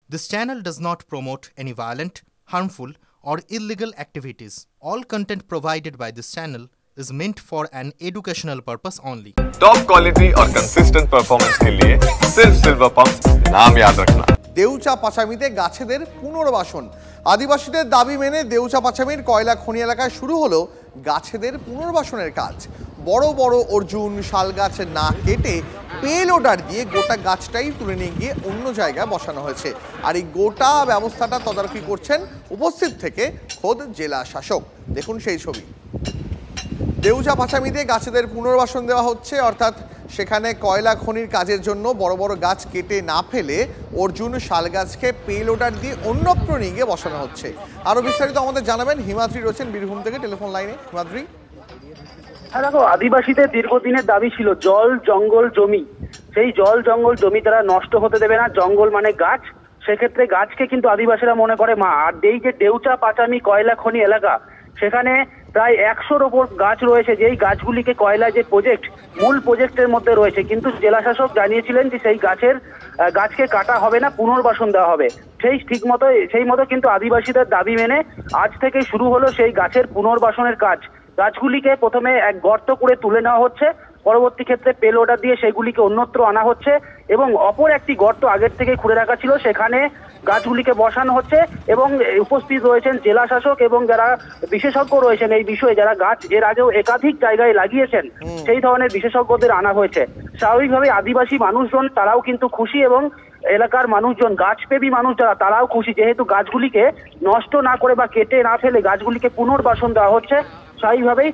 This channel does not promote any violent, harmful, or illegal activities. All content provided by this channel is meant for an educational purpose only. Top quality और consistent performance के लिए सिर्फ silver pump नाम याद रखना। দেউচা পাচামিতে গাছেদের পুনর্বাসন। আদিবাসীদের দাবি মেনে দেউচা পাচামির কয়লা খনি এলাকায় শুরু হলো গাছেদের পুনর্বাসনের কাজ। বড় বড় অর্জুন শাল গাছ না কেটে পেলোডার দিয়ে গোটা গাছটাই তুলে নিয়ে গিয়ে অন্য জায়গায় বসানো হয়েছে। আর এই গোটা ব্যবস্থাটা তদারকি করছেন উপস্থিত থেকে খোদ জেলা শাসক। দেখুন সেই ছবি। দেউচা পাচামিতে গাছেদের পুনর্বাসন দেওয়া হচ্ছে, অর্থাৎ সেখানে কয়লা খনির কাজের জন্য বড় বড় গাছ কেটে না ফেলে অর্জুন শাল গাছকে পেলোডার দিয়ে অন্যত্র নিয়ে গিয়ে বসানো হচ্ছে। আরো বিস্তারিত আমাদের জানাবেন হিমাদ্রি রয়েছেন বীরভূম থেকে টেলিফোন লাইনে। হিমাদ্রি। হ্যাঁ দেখো, আদিবাসীদের দীর্ঘদিনের দাবি ছিল জল জঙ্গল জমি। সেই জল জঙ্গল জমি তারা নষ্ট হতে দেবে না। জঙ্গল মানে গাছ, সেক্ষেত্রে গাছকে কিন্তু আদিবাসীরা মনে করে মা। আর এই যে দেউচা পাচামি কয়লা খনি এলাকা, সেখানে প্রায় 100-র ওপর গাছ রয়েছে, যেই গাছগুলিকে কয়লা যে প্রজেক্ট মূল প্রজেক্টের মধ্যে রয়েছে, কিন্তু জেলা শাসক জানিয়েছিলেন যে সেই গাছকে কাটা হবে না, পুনর্বাসন দেওয়া হবে। সেই মতো কিন্তু আদিবাসীদের দাবি মেনে আজ থেকে শুরু হলো সেই গাছের পুনর্বাসনের কাজ। গাছগুলিকে প্রথমে এক গর্ত করে তুলে নেওয়া হচ্ছে, পরবর্তী ক্ষেত্রে পেলোডার দিয়ে সেগুলিকে অন্যত্র আনা হচ্ছে এবং অপর একটি গর্ত আগের থেকে খুঁড়ে রাখা ছিল, সেখানে গাছগুলিকে বসানো হচ্ছে। এবং উপস্থিত রয়েছেন জেলা শাসক এবং যারা বিশেষজ্ঞ রয়েছেন এই বিষয়ে, যারা গাছ এর আগেও একাধিক জায়গায় লাগিয়েছেন, সেই ধরনের বিশেষজ্ঞদের আনা হয়েছে। স্বাভাবিকভাবে আদিবাসী মানুষজন তারাও কিন্তু খুশি এবং এলাকার মানুষজন, গাছপ্রেমী মানুষ যারা, তারাও খুশি, যেহেতু গাছগুলিকে নষ্ট না করে বা কেটে না ফেলে গাছগুলিকে পুনর্বাসন দেওয়া হচ্ছে। স্বাভাবিকভাবেই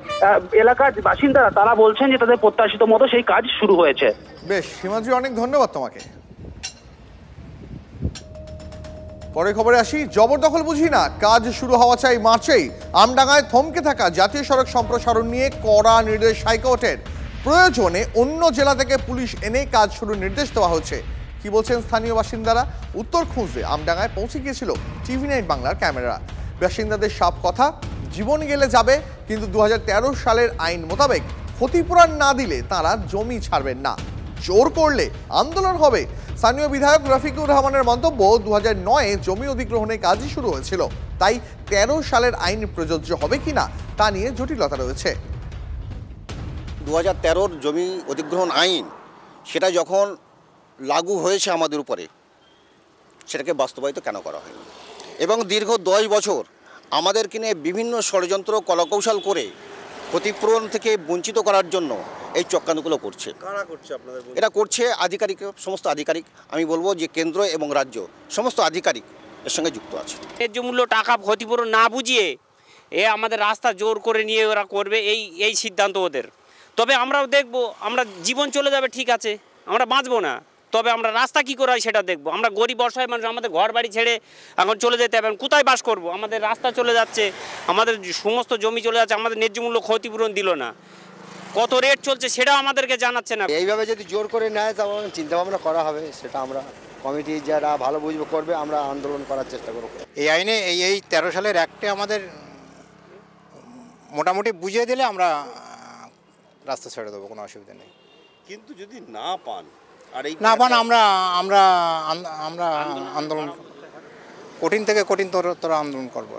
এলাকার বাসিন্দারা তারা বলছেন যে তাদের প্রত্যাশিত মতো সেই কাজ শুরু হয়েছে। বেশ হিমাদ্রি, অনেক ধন্যবাদ তোমাকে। পরে খবরে আসি। জবরদখল বুঝি না, কাজ শুরু হওয়া চাই মার্চেই। আমডাঙ্গায় থমকে থাকা জাতীয় সড়ক সম্প্রসারণ নিয়ে কড়া নির্দেশ হাইকোর্টের। প্রয়োজনে অন্য জেলা থেকে পুলিশ এনে কাজ শুরুর নির্দেশ দেওয়া হচ্ছে। কি বলছেন স্থানীয় বাসিন্দারা? উত্তর খুঁজতে আমডাঙ্গায় পৌঁছে গিয়েছিল TV9 বাংলার ক্যামেরা। বাসিন্দাদের সব কথা, জীবন গেলে যাবে, কিন্তু 2013 সালের আইন মোতাবেক ক্ষতিপূরণ না দিলে তারা জমি ছাড়বেন না। জোর করলে আন্দোলন হবে। স্থানীয় বিধায়ক রফিকুর রহমানের মন্তব্য, 2009-এ জমি অধিগ্রহণের কাজই শুরু হয়েছিল, তাই 13 সালের আইন প্রযোজ্য হবে কিনা তা নিয়ে জটিলতা রয়েছে। 2013-র জমি অধিগ্রহণ আইন, সেটা যখন লাগু হয়েছে আমাদের উপরে, সেটাকে বাস্তবায়িত কেন করা হয়নি? এবং দীর্ঘ 10 বছর আমাদেরকে নিয়ে বিভিন্ন ষড়যন্ত্র কলাকৌশল করে ক্ষতিপূরণ থেকে বঞ্চিত করার জন্য এই চক্রান্তগুলো করছে। কারা করছে আপনাদের? এটা করছে আধিকারিক, সমস্ত আধিকারিক। আমি বলবো যে কেন্দ্র এবং রাজ্য সমস্ত আধিকারিক এর সঙ্গে যুক্ত আছে। ন্যায্য মূল্য টাকা ক্ষতিপূরণ না বুঝিয়ে আমাদের রাস্তা জোর করে নিয়ে ওরা করবে, এই সিদ্ধান্ত ওদের। তবে আমরাও দেখব, আমরা জীবন চলে যাবে ঠিক আছে, আমরা বাঁচবো না, তবে আমরা রাস্তা কি করে হয় সেটা দেখবো। আমরা গরিব অসহায় মানুষ, আমাদের ঘর বাড়ি ছেড়ে এখন চলে যেতে হবে, কোথায় বাস করব? আমাদের রাস্তা চলে যাচ্ছে, আমাদের সমস্ত জমি চলে যাচ্ছে, আমাদের ন্যায্য মূল্য ক্ষতিপূরণ দিল না, কত রেট চলছে সেটাও আমাদেরকে জানাচ্ছে না। এইভাবে যদি জোর করে নেয় তখন চিন্তাভাবনা করা হবে, সেটা আমরা কমিটি যারা ভালো বুঝবে করবে, আমরা আন্দোলন করার চেষ্টা করব। এই আইনে এই 13 সালের অ্যাক্টে আমাদের মোটামুটি বুঝিয়ে দিলে আমরা রাস্তা ছেড়ে দেবো, কোনো অসুবিধা নেই। কিন্তু যদি না পান আমরা আন্দোলন কঠিন থেকে কঠিনতর আন্দোলন করবো।